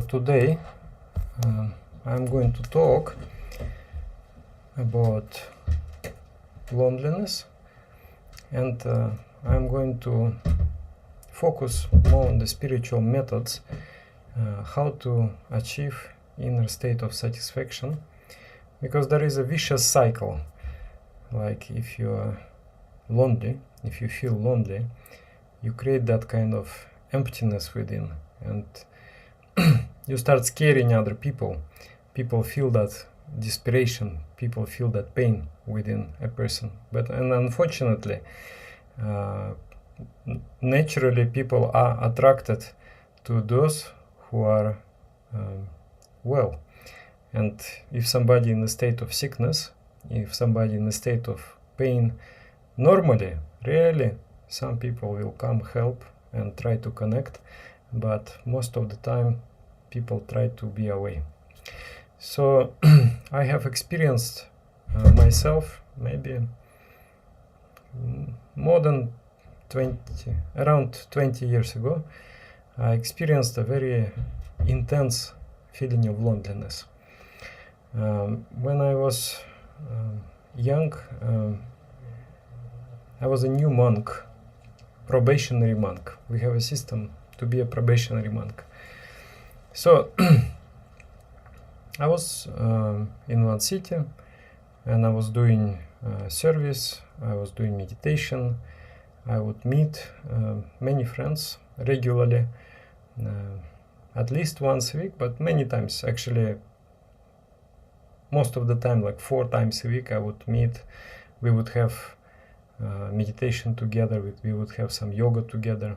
today I'm going to talk about loneliness, and I'm going to focus more on the spiritual methods, how to achieve inner state of satisfaction, because there is a vicious cycle. Like if you are lonely, if you feel lonely, you create that kind of emptiness within, and you start scaring other people. People feel that desperation, people feel that pain within a person. And unfortunately, naturally people are attracted to those who are well. And if somebody in a state of sickness, if somebody in a state of pain, normally, rarely, some people will come help and try to connect, but most of the time people try to be away. So I have experienced myself maybe more than around 20 years ago, I experienced a very intense feeling of loneliness. When I was young, I was a new monk, probationary monk. We have a system to be a probationary monk. So I was in one city, and I was doing service, I was doing meditation. I would meet many friends regularly, at least once a week, but many times, actually most of the time, like 4 times a week I would meet. We would have meditation together, we would have some yoga together,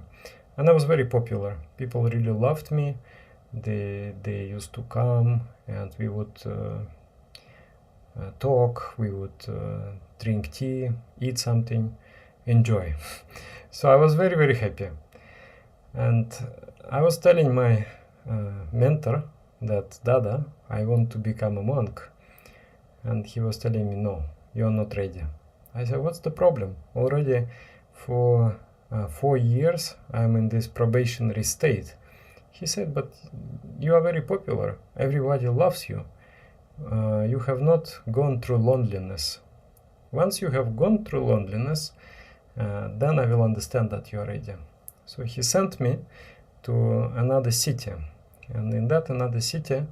and I was very popular. People really loved me. They used to come, and we would talk, we would drink tea, eat something, enjoy. So I was very, very happy. And I was telling my mentor that, Dada, I want to become a monk. And he was telling me, no, you're not ready. I said, what's the problem? Already for 4 years I'm in this probationary state. He said, but you are very popular. Everybody loves you. You have not gone through loneliness. Once you have gone through loneliness, then I will understand that you are ready. So he sent me to another city. And in that another city,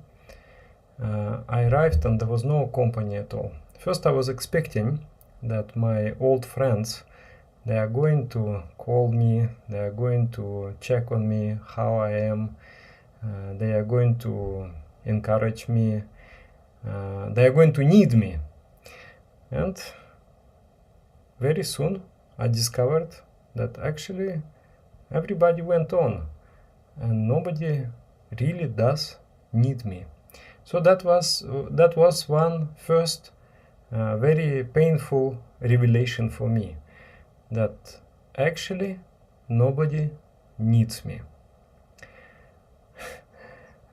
I arrived and there was no company at all. First I was expecting that my old friends, they are going to call me, they are going to check on me, how I am, they are going to encourage me, they are going to need me. And very soon I discovered that actually everybody went on and nobody really does need me. So that was one first very painful revelation for me, that actually nobody needs me.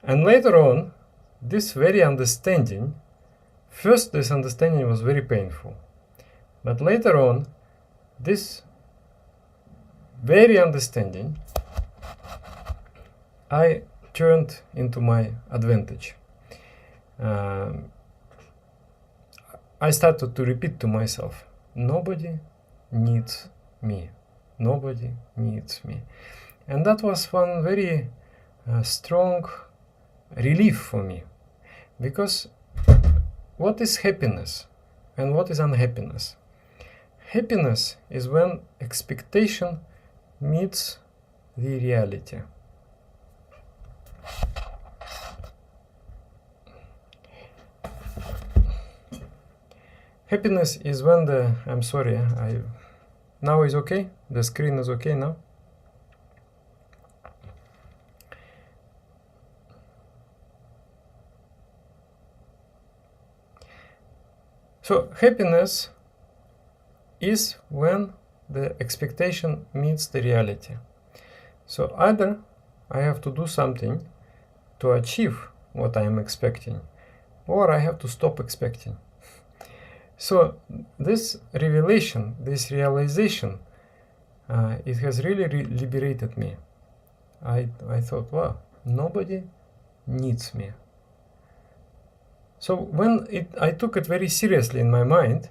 And later on, this understanding was very painful. But later on, this very understanding I turned into my advantage. I started to repeat to myself, nobody needs me. Nobody needs me. And that was one very strong relief for me. Because what is happiness and what is unhappiness? Happiness is when expectation meets the reality. Happiness is when I'm sorry, now is okay? The screen is okay now? So happiness is when the expectation meets the reality. So either I have to do something to achieve what I am expecting, or I have to stop expecting. So this revelation, this realization, it has really liberated me. I thought, wow, nobody needs me. So when I took it very seriously in my mind,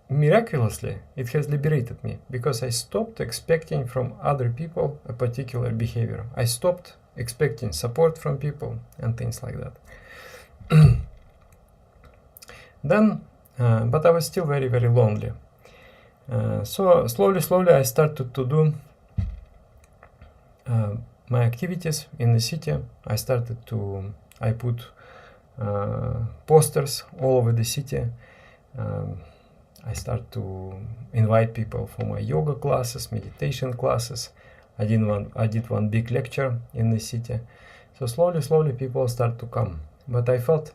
miraculously, it has liberated me, because I stopped expecting from other people a particular behavior. I stopped expecting support from people and things like that. Then, but I was still very, very lonely. So slowly I started to do my activities in the city. I put posters all over the city. I start to invite people for my yoga classes, meditation classes. I did one big lecture in the city. So slowly people start to come. But I felt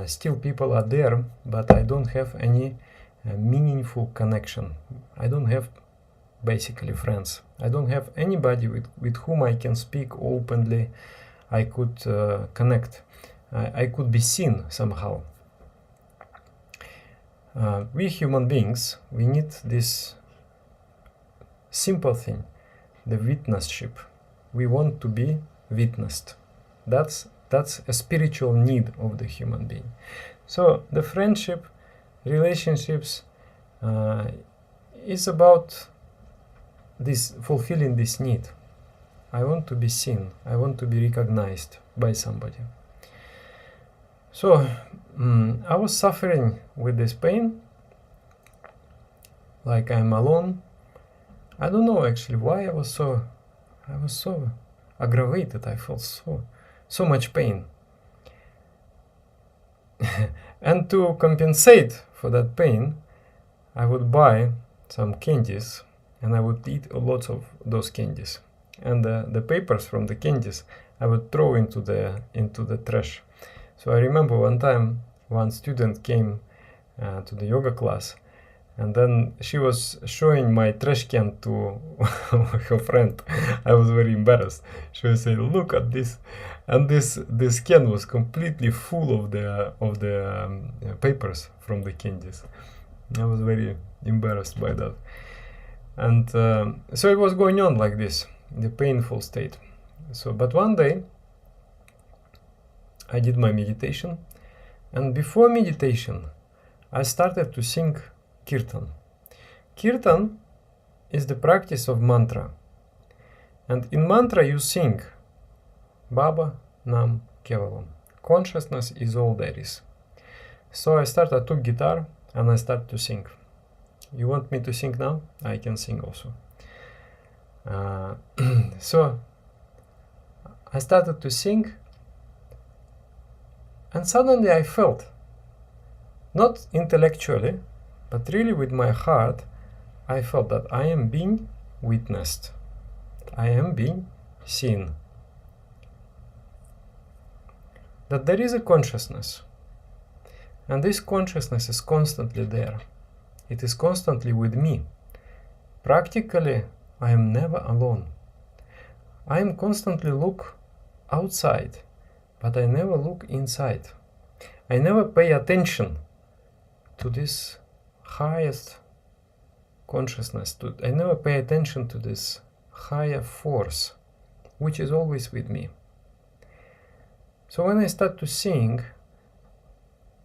still people are there, but I don't have any meaningful connection. I don't have basically friends. I don't have anybody with whom I can speak openly. I could connect. I could be seen somehow. We human beings, we need this simple thing, the witnessship. We want to be witnessed. That's a spiritual need of the human being. So the friendship, relationships is about this, fulfilling this need. I want to be seen. I want to be recognized by somebody. So I was suffering with this pain, like I'm alone. I don't know actually why I was so aggravated. I felt so much pain. And to compensate for that pain, I would buy some candies and I would eat lots of those candies. And the papers from the candies I would throw into the trash. So I remember one time one student came to the yoga class, and then she was showing my trash can to her friend. I was very embarrassed. She was saying, "Look at this," and this can was completely full of the papers from the candies. I was very embarrassed by that, and so it was going on like this, the painful state. So, but one day I did my meditation, and before meditation, I started to sing kirtan. Kirtan is the practice of mantra. And in mantra you sing Baba Nam Kevalam. Consciousness is all there is. So I took guitar and I started to sing. You want me to sing now? I can sing also. So I started to sing, and suddenly I felt, not intellectually, but really with my heart, I felt that I am being witnessed. I am being seen. That there is a consciousness. And this consciousness is constantly there. It is constantly with me. Practically, I am never alone. I am constantly look outside, but I never look inside. I never pay attention to this highest consciousness. I never pay attention to this higher force, which is always with me. So when I start to sing,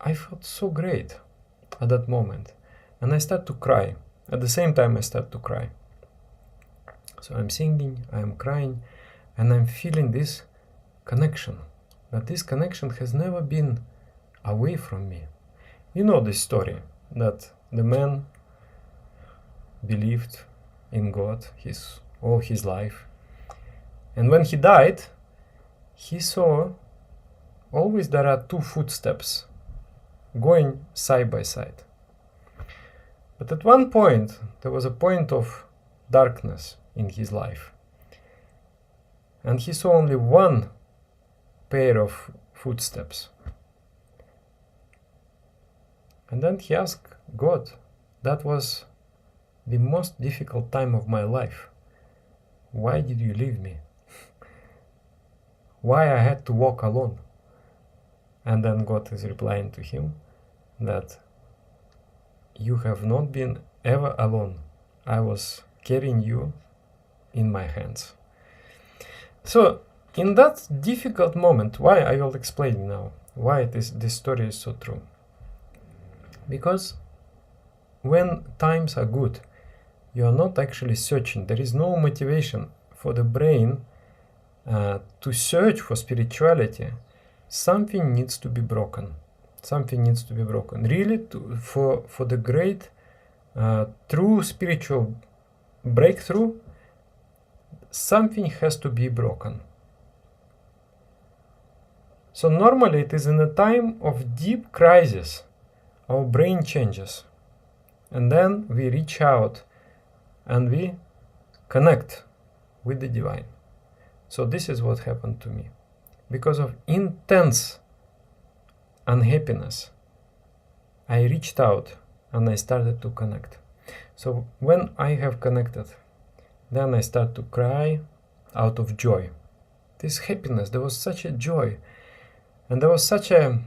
I felt so great at that moment. And I start to cry. At the same time, I start to cry. So I'm singing, I'm crying, and I'm feeling this connection. That this connection has never been away from me. You know this story, that the man believed in God all his life. And when he died, he saw always there are two footsteps going side by side. But at one point, there was a point of darkness in his life. And he saw only one pair of footsteps. And then he asked God, that was the most difficult time of my life. Why did you leave me? Why I had to walk alone? And then God is replying to him that you have not been ever alone. I was carrying you in my hands. So in that difficult moment, why I will explain now why this story is so true. Because when times are good, you are not actually searching. There is no motivation for the brain to search for spirituality. Something needs to be broken. Something needs to be broken. Really, for the great true spiritual breakthrough, something has to be broken. So normally it is in a time of deep crisis, our brain changes. And then we reach out and we connect with the divine. So this is what happened to me. Because of intense unhappiness, I reached out and I started to connect. So when I have connected, then I start to cry out of joy. This happiness, there was such a joy. And there was such a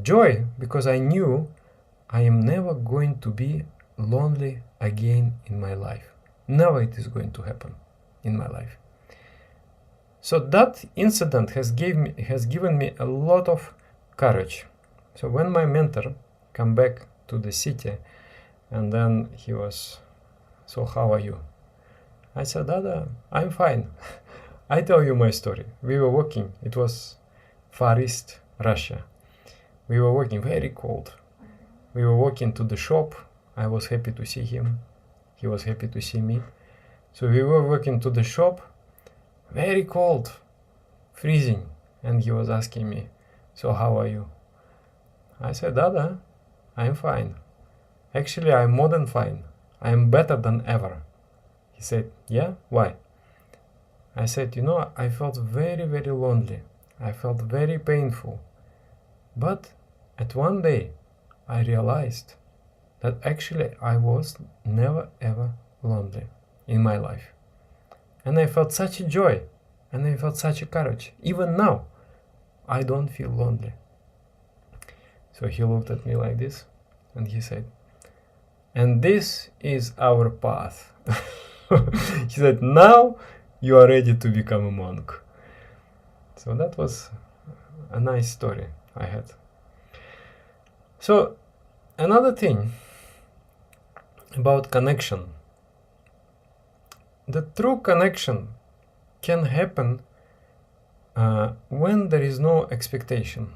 joy because I knew I am never going to be lonely again in my life. Never it is going to happen in my life. So that incident has given me a lot of courage. So when my mentor came back to the city, and then he was, so how are you? I said, Dada, I'm fine. I tell you my story. We were walking. It was Far East Russia. We were walking, very cold. We were walking to the shop. I was happy to see him. He was happy to see me. So we were walking to the shop, very cold, freezing. And he was asking me, so how are you? I said, Dada, I'm fine. Actually, I'm more than fine. I'm better than ever. He said, yeah, why? I said, I felt very, very lonely. I felt very painful. But at one day, I realized that actually I was never ever lonely in my life. And I felt such a joy, and I felt such a courage. Even now, I don't feel lonely. So he looked at me like this, and he said, and this is our path. He said, now you are ready to become a monk. So that was a nice story I had. So another thing about connection. The true connection can happen when there is no expectation.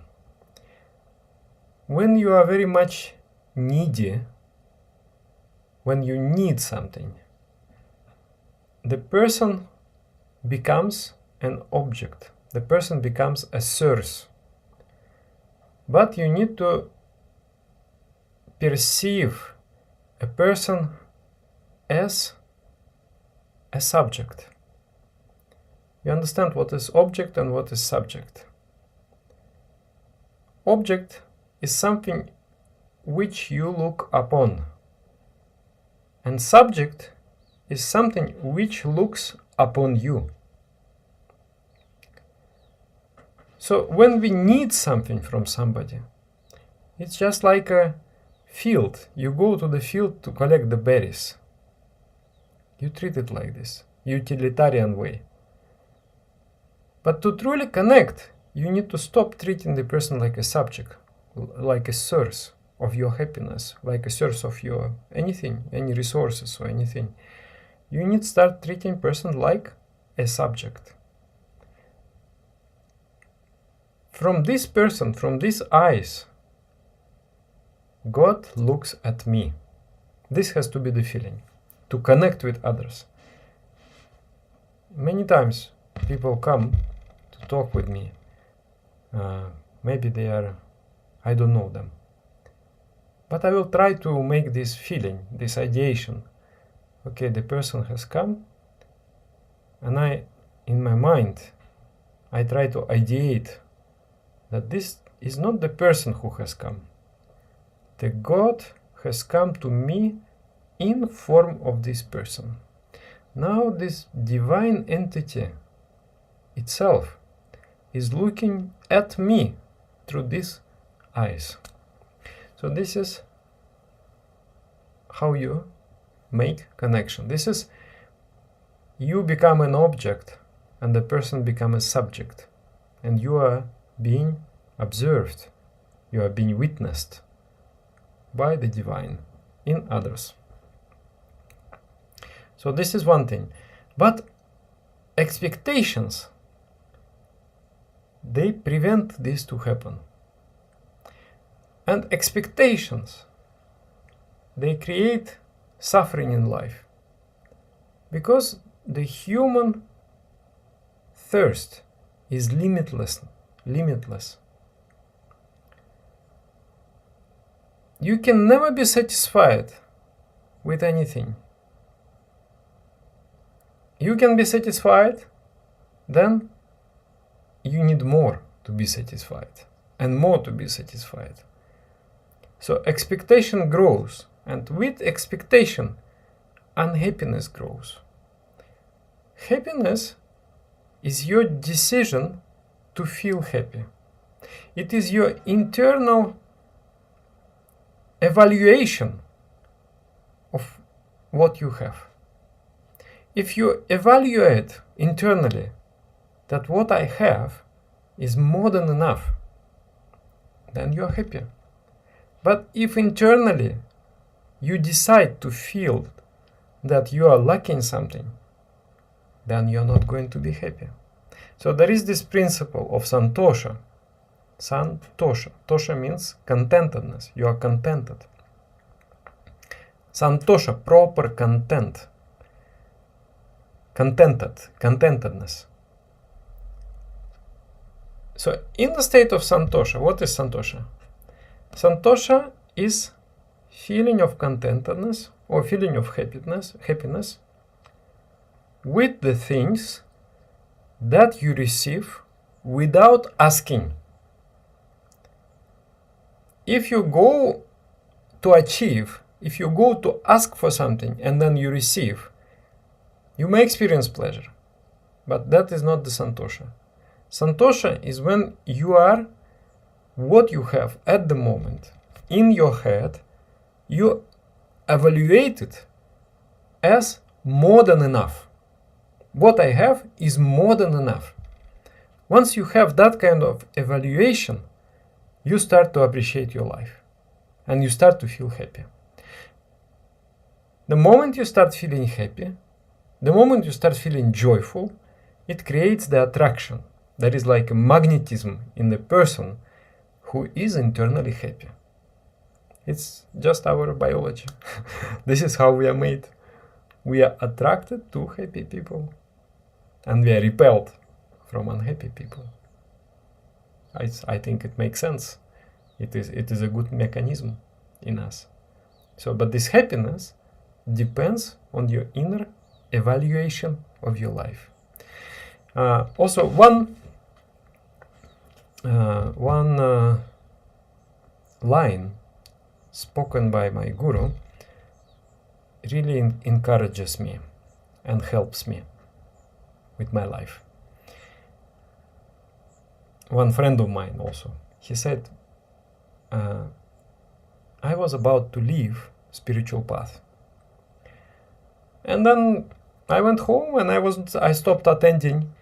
When you are very much needy, when you need something, the person becomes an object. The person becomes a source. But you need to perceive a person as a subject. You understand what is object and what is subject. Object is something which you look upon. And subject is something which looks upon you. So when we need something from somebody, it's just like a field. You go to the field to collect the berries. You treat it like this, utilitarian way. But to truly connect, you need to stop treating the person like a subject, like a source of your happiness, like a source of your anything, any resources or anything. You need to start treating person like a subject. From this person, from these eyes, God looks at me. This has to be the feeling, to connect with others. Many times people come to talk with me. Maybe I don't know them. But I will try to make this feeling, this ideation. Okay, the person has come, and in my mind, I try to ideate that this is not the person who has come. The God has come to me in form of this person. Now this divine entity itself is looking at me through these eyes. So this is how you make connection. This is, you become an object and the person becomes a subject, and you are being observed, you are being witnessed by the divine in others. So this is one thing. But expectations, they prevent this to happen. And expectations, they create suffering in life. Because the human thirst is limitless. You can never be satisfied with anything. You can be satisfied, then you need more to be satisfied, and more to be satisfied. So expectation grows, and with expectation, unhappiness grows. Happiness is your decision to feel happy. It is your internal evaluation of what you have. If you evaluate internally that what I have is more than enough, then you're happy. But if internally you decide to feel that you are lacking something, then you're not going to be happy. So there is this principle of santosha. Santosha. Tosha means contentedness. You are contented. Santosha, proper content. Contentedness. So in the state of santosha, what is santosha? Santosha is feeling of contentedness or feeling of happiness with the things that you receive without asking. If you go to achieve, if you go to ask for something and then you receive, you may experience pleasure, but that is not the santosha. Santosha is when you are what you have at the moment in your head, you evaluate it as more than enough. What I have is more than enough. Once you have that kind of evaluation, you start to appreciate your life and you start to feel happy. The moment you start feeling happy, the moment you start feeling joyful, it creates the attraction. There is like a magnetism in the person who is internally happy. It's just our biology. This is how we are made. We are attracted to happy people and we are repelled from unhappy people. I think it makes sense. It is a good mechanism in us. So, but this happiness depends on your inner evaluation of your life. Also, one line spoken by my guru really encourages me and helps me with my life. One friend of mine also, he said, I was about to leave spiritual path. And then I went home and I stopped attending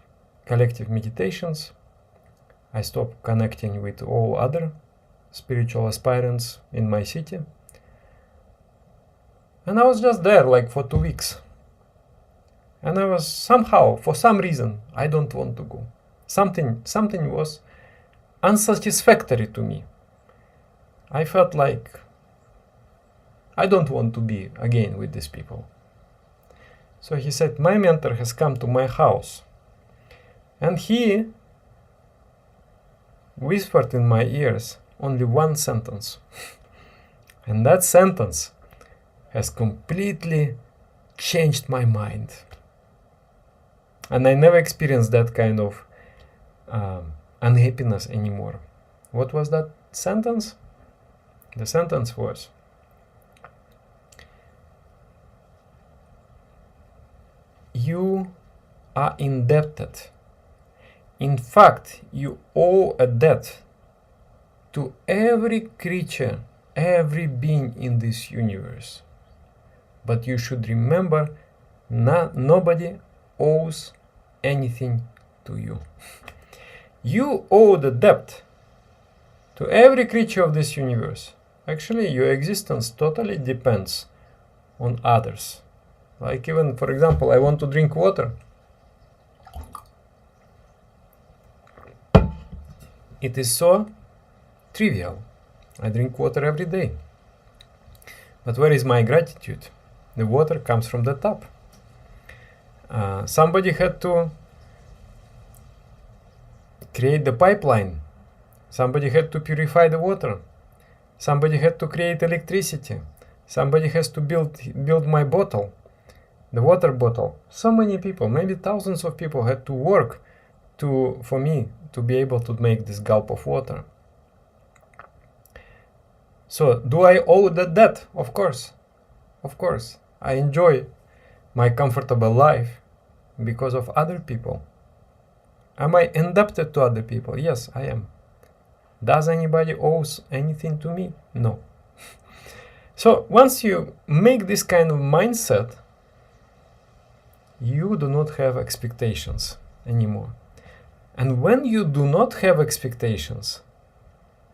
collective meditations. I stopped connecting with all other spiritual aspirants in my city. And I was just there like for 2 weeks. And I was somehow, for some reason, I don't want to go. Something was unsatisfactory to me. I felt like I don't want to be again with these people. So he said, my mentor has come to my house and he whispered in my ears only one sentence. And that sentence has completely changed my mind. And I never experienced that kind of unhappiness anymore. What was that sentence? The sentence was, you are indebted. In fact, you owe a debt to every creature, every being in this universe. But you should remember, nobody owes anything to you. You owe the debt to every creature of this universe. Actually, your existence totally depends on others. Like even, for example, I want to drink water. It is so trivial. I drink water every day. But where is my gratitude? The water comes from the tap. Somebody had to create the pipeline. Somebody had to purify the water. Somebody had to create electricity. Somebody has to build my bottle, the water bottle. So many people, maybe thousands of people had to work for me to be able to make this gulp of water. So, do I owe the debt? Of course. Of course. I enjoy my comfortable life because of other people. Am I indebted to other people? Yes, I am. Does anybody owe anything to me? No. So, once you make this kind of mindset, you do not have expectations anymore. And when you do not have expectations,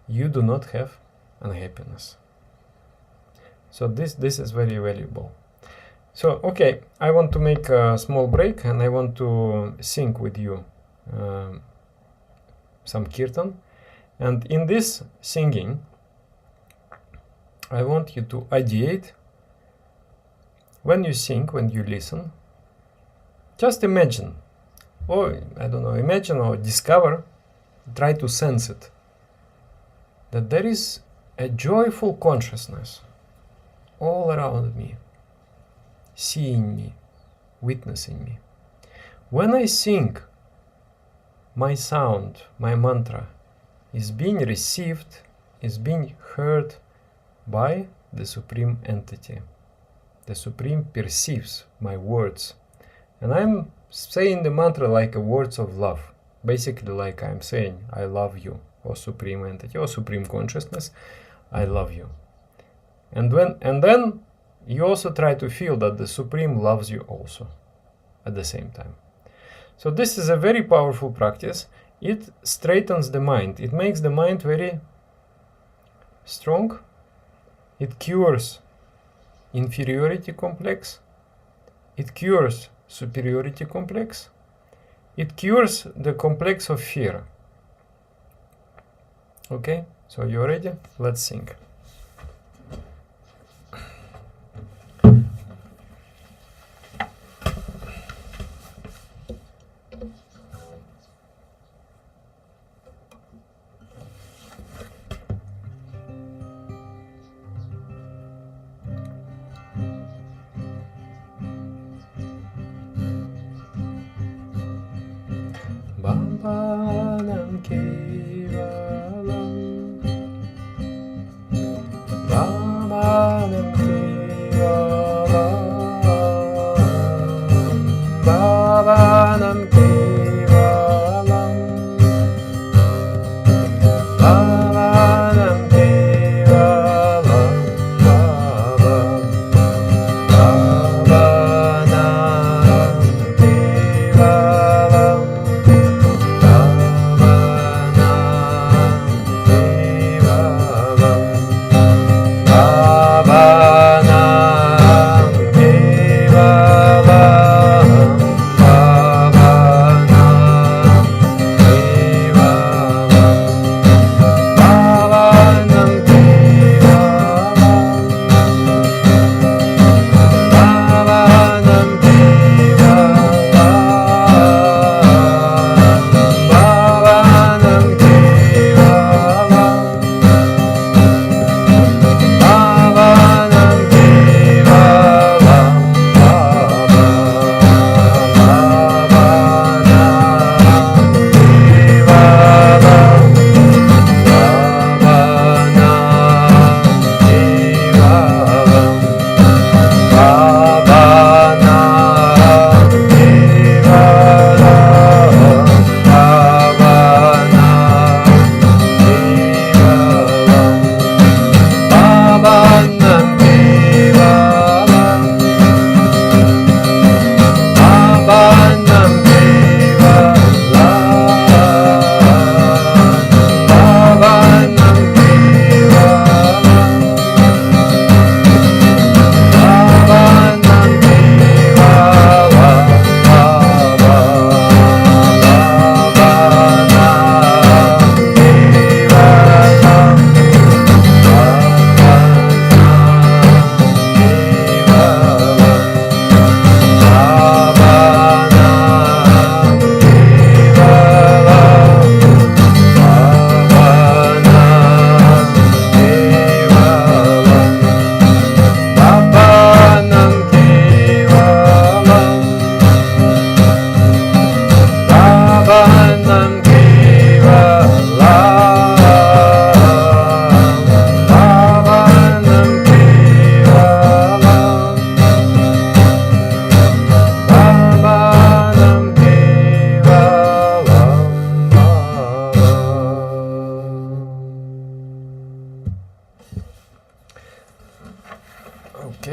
you do not have unhappiness. So this is very valuable. So, okay, I want to make a small break and I want to sing with you some kirtan. And in this singing, I want you to ideate. When you sing, when you listen, just imagine, or I don't know, imagine or discover, try to sense it, that there is a joyful consciousness all around me, seeing me, witnessing me. When I sing, my sound, my mantra is being received, is being heard by the Supreme Entity. The Supreme perceives my words. And I'm saying the mantra like a words of love. Basically like I'm saying, I love you, or Supreme Entity, or Supreme Consciousness, I love you. And then you also try to feel that the Supreme loves you also at the same time. So this is a very powerful practice. It straightens the mind. It makes the mind very strong. It cures inferiority complex. It cures superiority complex. It cures the complex of fear. Okay, so you ready? Let's sing. Bambanam Kevalam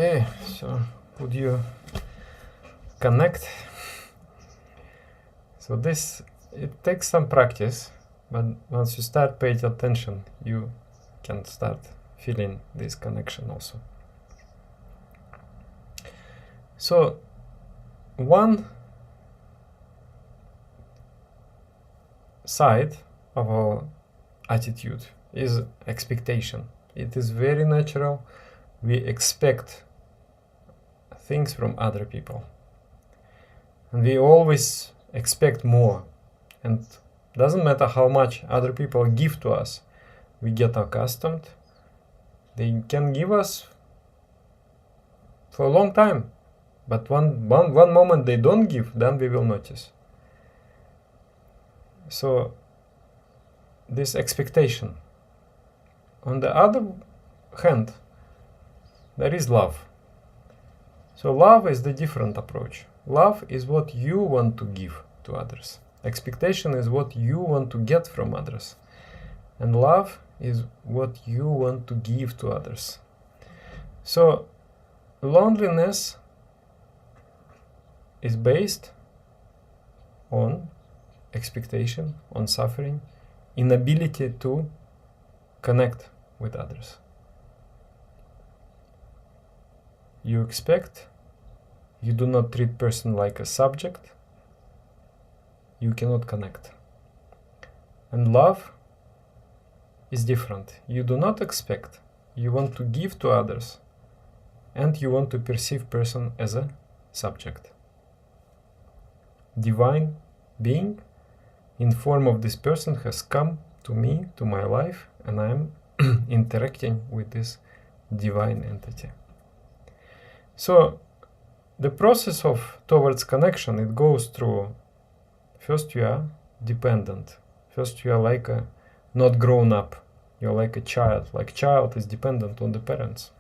Okay, so would you connect? So this, it takes some practice, but once you start paying attention, you can start feeling this connection also. So one side of our attitude is expectation. It is very natural. We expect things from other people. And we always expect more. And doesn't matter how much other people give to us, we get accustomed. They can give us for a long time. But one moment they don't give, then we will notice. So this expectation. On the other hand, there is love. So love is the different approach. Love is what you want to give to others. Expectation is what you want to get from others. And love is what you want to give to others. So loneliness is based on expectation, on suffering, inability to connect with others. You expect, you do not treat person like a subject, you cannot connect. And love is different. You do not expect, you want to give to others, and you want to perceive person as a subject. Divine being in form of this person has come to me, to my life, and I am interacting with this divine entity. So the process of towards connection, it goes through, first you are dependent. First you are like a not grown up. You're like a child. Like child is dependent on the parents.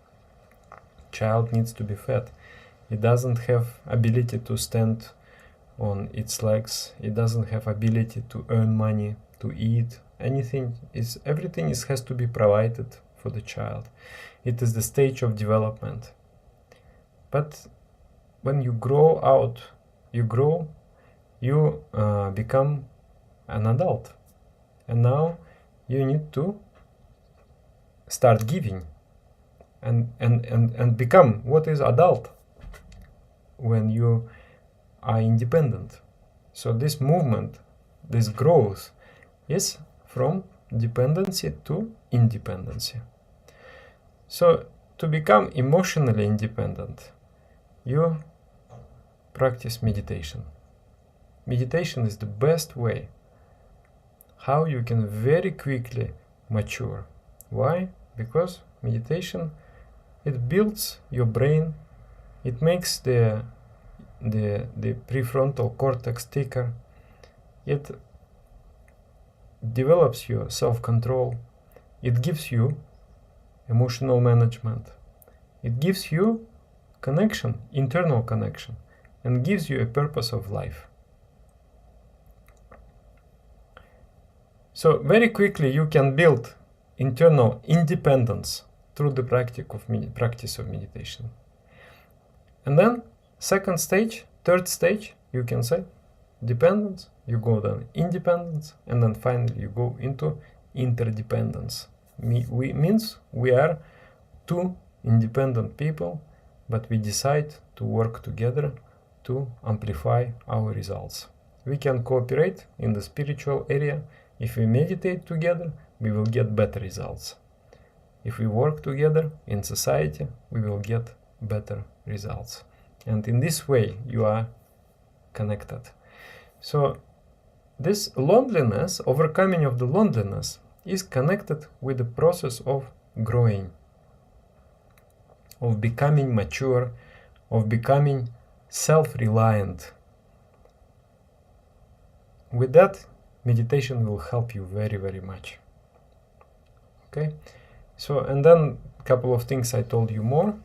Child needs to be fed. It doesn't have ability to stand on its legs. It doesn't have ability to earn money, to eat. Everything has to be provided for the child. It is the stage of development. But when you grow out, you become an adult. And now you need to start giving and become what is adult when you are independent. So this movement, this growth is from dependency to independency. So to become emotionally independent, you practice meditation. Meditation is the best way how you can very quickly mature. Why? Because meditation, it builds your brain, it makes the prefrontal cortex thicker, it develops your self-control, it gives you emotional management, it gives you connection, internal connection, and gives you a purpose of life. So very quickly you can build internal independence through the practice of meditation. And then second stage, third stage, you can say dependence, you go then independence, and then finally you go into interdependence. Means we are two independent people, but we decide to work together to amplify our results. We can cooperate in the spiritual area. If we meditate together, we will get better results. If we work together in society, we will get better results. And in this way, you are connected. So this loneliness, overcoming of the loneliness, is connected with the process of growing, of becoming mature, of becoming self-reliant. With that, meditation will help you very, very much. Okay, so and then a couple of things I told you more.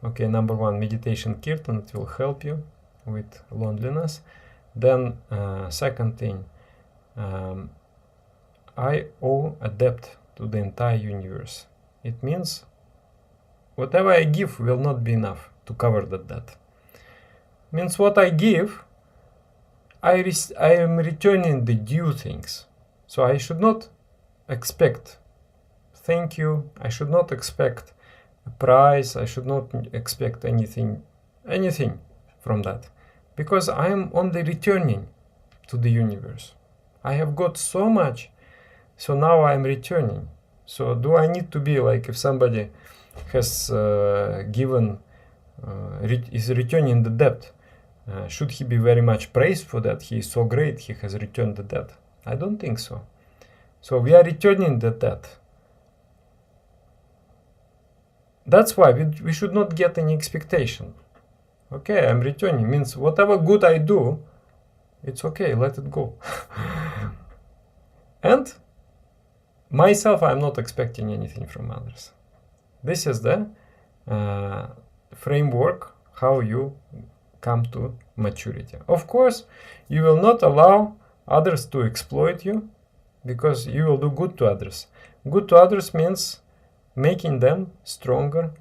Okay, number one, meditation kirtan, it will help you with loneliness. Then second thing, I owe a debt to the entire universe. It means whatever I give will not be enough to cover that debt. Means what I give, I am returning the due things. So I should not expect thank you, I should not expect a prize, I should not expect anything from that. Because I am only returning to the universe. I have got so much, so now I am returning. So do I need to be like, if somebody has is returning the debt, should he be very much praised for that? He is so great, he has returned the debt. I don't think so. So we are returning the debt. That's why we should not get any expectation. Okay, I'm returning, means whatever good I do, it's okay, let it go. And myself, I'm not expecting anything from others. This is the framework how you come to maturity. Of course, you will not allow others to exploit you, because you will do good to others. Good to others means making them stronger,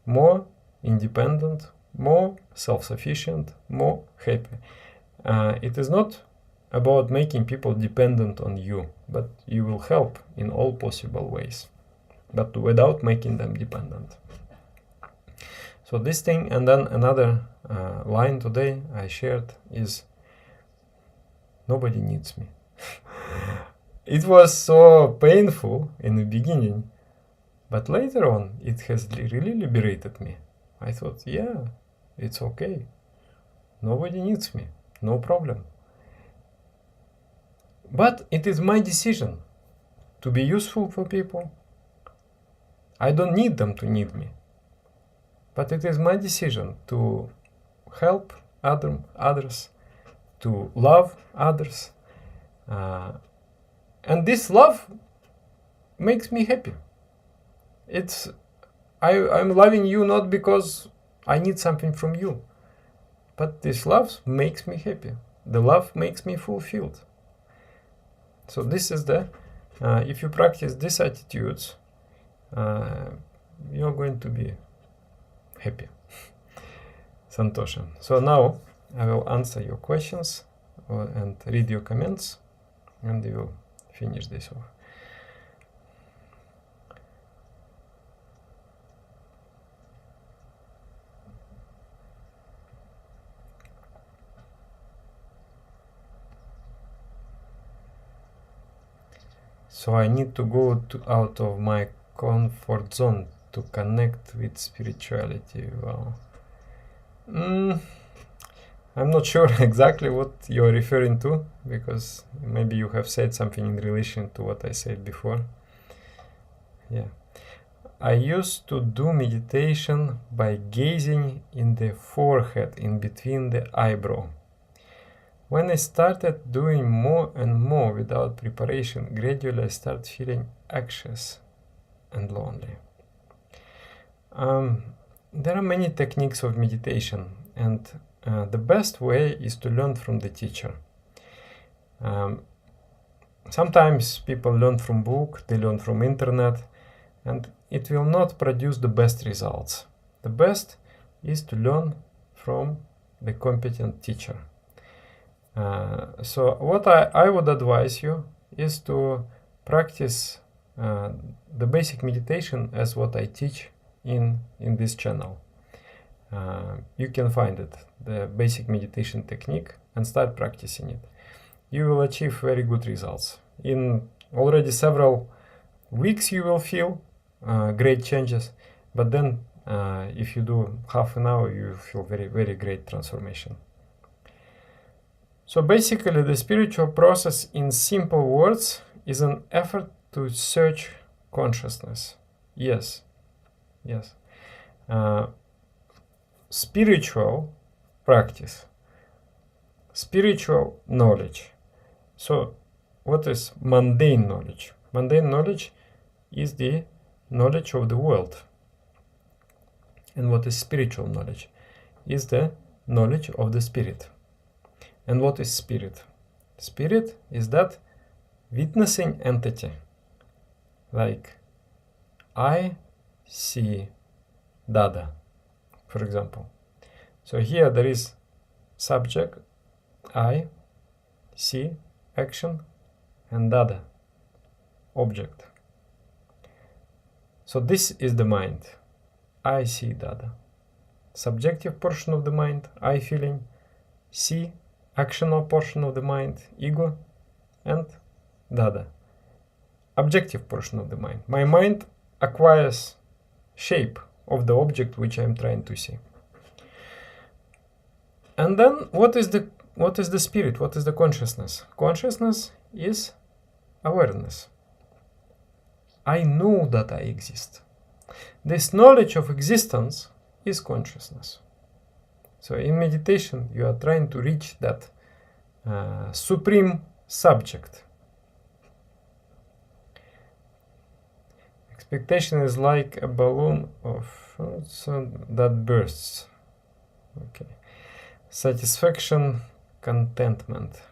more independent, more self-sufficient, more happy. It is not about making people dependent on you, but you will help in all possible ways, but without making them dependent. So this thing, and then another line today I shared is, nobody needs me. It was so painful in the beginning, but later on it has really liberated me. I thought, yeah, it's okay. Nobody needs me, no problem. But it is my decision to be useful for people. I don't need them to need me. But it is my decision to help others, to love others. And this love makes me happy. I'm loving you not because I need something from you, but this love makes me happy. The love makes me fulfilled. So this is the, if you practice these attitudes, you're going to be happy. Santosha. So now I will answer your questions and read your comments, and we will finish this off. So I need to go out of my comfort zone to connect with spirituality. Wow. I'm not sure exactly what you're referring to, because maybe you have said something in relation to what I said before. Yeah. I used to do meditation by gazing in the forehead, in between the eyebrow. When I started doing more and more without preparation, gradually I start feeling anxious and lonely. There are many techniques of meditation, and the best way is to learn from the teacher. Sometimes people learn from book, they learn from internet, and it will not produce the best results. The best is to learn from the competent teacher. So what I would advise you is to practice the basic meditation as what I teach in this channel. You can find it, the basic meditation technique, and start practicing it. You will achieve very good results. In already several weeks you will feel great changes, but then if you do half an hour, you will feel very, very great transformation. So basically, the spiritual process, in simple words, is an effort to search consciousness. Yes. Spiritual practice, spiritual knowledge. So what is mundane knowledge? Mundane knowledge is the knowledge of the world. And what is spiritual knowledge? Is the knowledge of the spirit. And what is spirit? Spirit is that witnessing entity. Like, I see Dada, for example. So here there is subject, I, see, action, and Dada, object. So this is the mind. I see Dada. Subjective portion of the mind, I feeling, see, actional portion of the mind, ego, and Dada, objective portion of the mind. My mind acquires shape of the object which I'm trying to see. And then what is the spirit? What is the consciousness? Consciousness is awareness. I know that I exist. This knowledge of existence is consciousness. So in meditation, you are trying to reach that supreme subject. Expectation is like a balloon of that bursts. Okay. Satisfaction, contentment.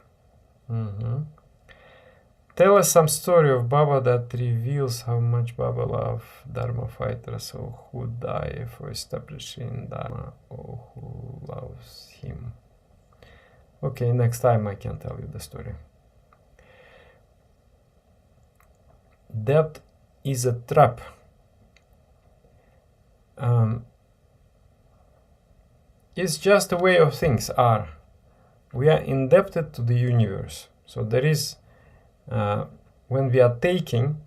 Tell us some story of Baba that reveals how much Baba loves Dharma fighters or who die for establishing Dharma or who loves him. Okay, next time I can tell you the story. Debt is a trap. It's just the way of things are. We are indebted to the universe. So there is, when we are taking,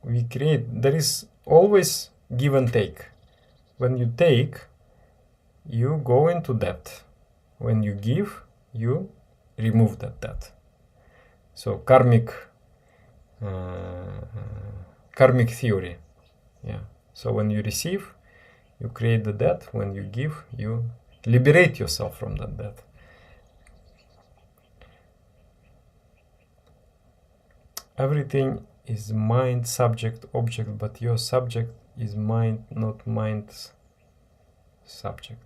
we create, there is always give and take. When you take, you go into debt. When you give, you remove that debt. So karmic theory. Yeah. So when you receive, you create the debt. When you give, you liberate yourself from that debt. Everything is mind, subject, object, but your subject is mind, not mind's subject.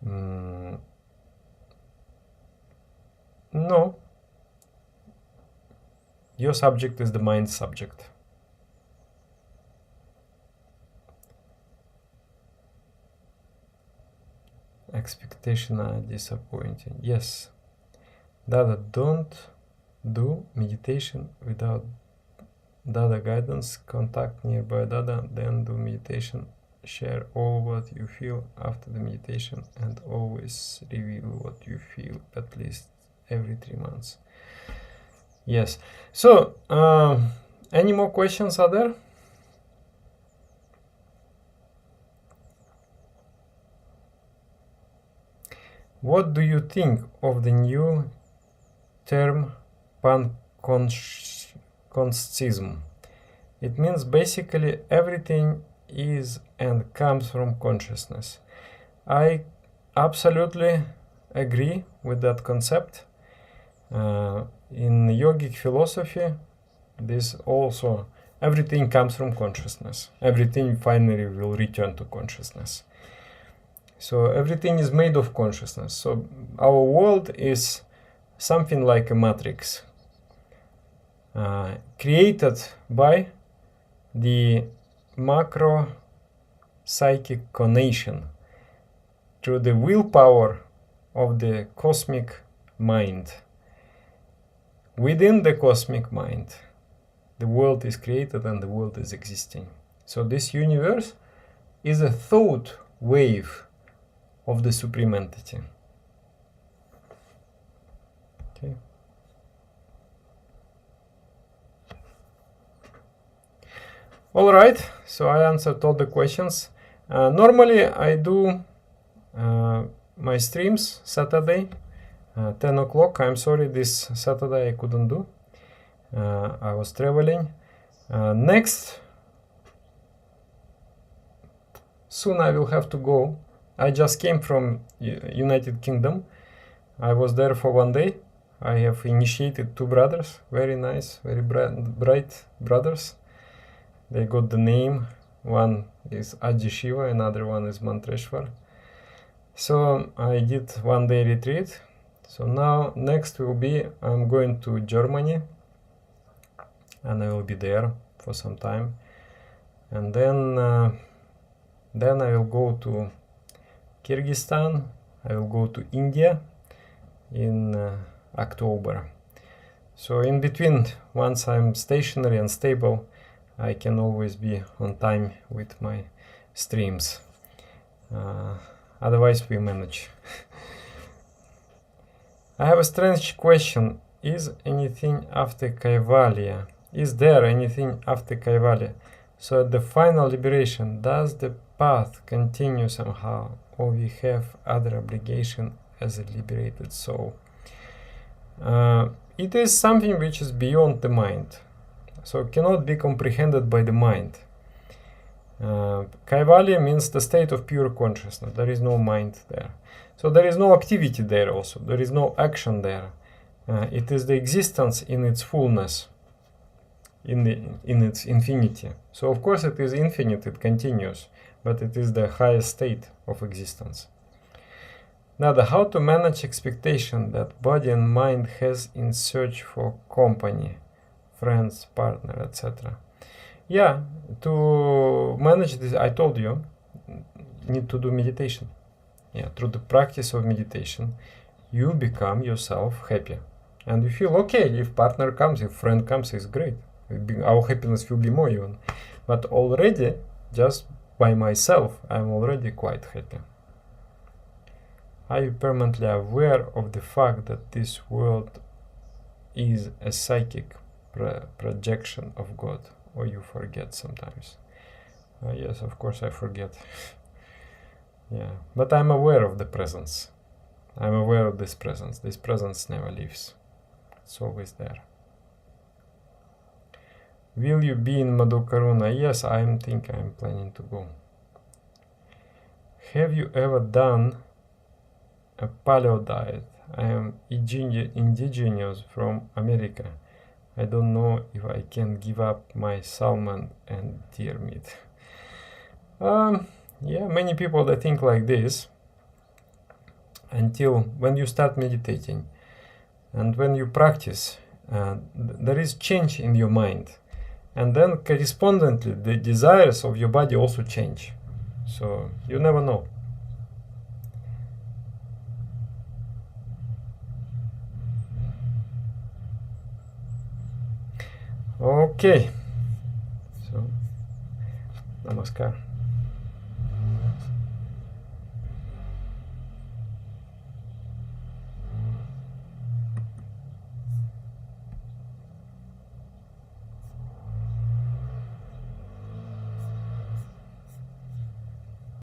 No. Your subject is the mind's subject. Expectations are disappointing. Yes. Dada, don't do meditation without Dada guidance. Contact nearby Dada, then do meditation. Share all what you feel after the meditation and always reveal what you feel at least every 3 months. Yes. So, any more questions are there? What do you think of the new term pan-conscism? It means basically everything is and comes from consciousness. I absolutely agree with that concept. In yogic philosophy, this also, everything comes from consciousness. Everything finally will return to consciousness. So everything is made of consciousness. So our world is something like a matrix, created by the macro psychic connection through the willpower of the cosmic mind. Within the cosmic mind, the world is created and the world is existing. So this universe is a thought wave of the supreme entity. Okay. All right, so I answered all the questions. Normally I do my streams Saturday, 10 o'clock. I'm sorry, this Saturday I couldn't do. I was traveling. Next, soon I will have to go. I just came from United Kingdom. I was there for 1 day. I have initiated 2 brothers, very nice, very bright brothers. They got the name. One is Adi Shiva, another one is Mantreshwar. So I did 1 day retreat. So now next will be, I'm going to Germany and I will be there for some time. And then then I will go to Kyrgyzstan, I will go to India in October. So in between, once I'm stationary and stable, I can always be on time with my streams. Otherwise we manage. I have a strange question. Is anything after Kaivalya? Is there anything after Kaivalya? So at the final liberation, does the path continue somehow, or we have other obligation as a liberated soul? It is something which is beyond the mind, so cannot be comprehended by the mind. Kaivalya means the state of pure consciousness. There is no mind there. So there is no activity there also. There is no action there. It is the existence in its fullness, in its infinity. So of course it is infinite, it continues, but it is the highest state of existence. Now, how to manage expectation that body and mind has in search for company, friends, partner, etc. Yeah, to manage this, I told you, need to do meditation. Yeah, through the practice of meditation, you become yourself happy. And you feel, okay, if partner comes, if friend comes, it's great. Our happiness will be more even. But already, just by myself, I'm already quite happy. Are you permanently aware of the fact that this world is a psychic projection of God? Or you forget sometimes? Yes, of course I forget. Yeah, but I'm aware of the presence. I'm aware of this presence. This presence never leaves. It's always there. Will you be in Madhukaruna? Yes, I'm planning to go. Have you ever done a paleo diet? I am indigenous from America. I don't know if I can give up my salmon and deer meat. Yeah, many people they think like this until when you start meditating and when you practice, there is change in your mind, and then correspondingly the desires of your body also change. So you never know. Okay, so namaskar.